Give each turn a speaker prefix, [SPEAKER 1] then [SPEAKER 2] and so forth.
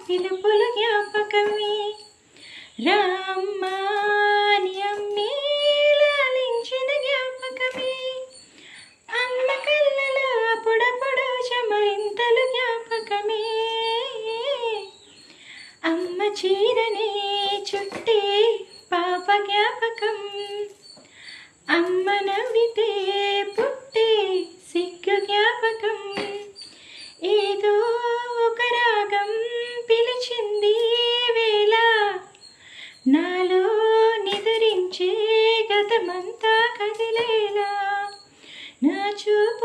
[SPEAKER 1] పిలుపులు జ్ఞాపకమే రామ్మాని అమ్మే లాలించిన జ్ఞాపకమే అమ్మ కళ్ళలో అప్పుడప్పుడు చెమరింతలు జ్ఞాపకమే అమ్మ చీరనే చుట్టే పాప జ్ఞాపకం అమ్మ నవ్వితే పుట్టే సిగ్గు జ్ఞాపకం ఏదో ఒక రాగం పిలిచింది వేళ నాలో నిద్రించే గతమంతా కదిలేలా నా చూపు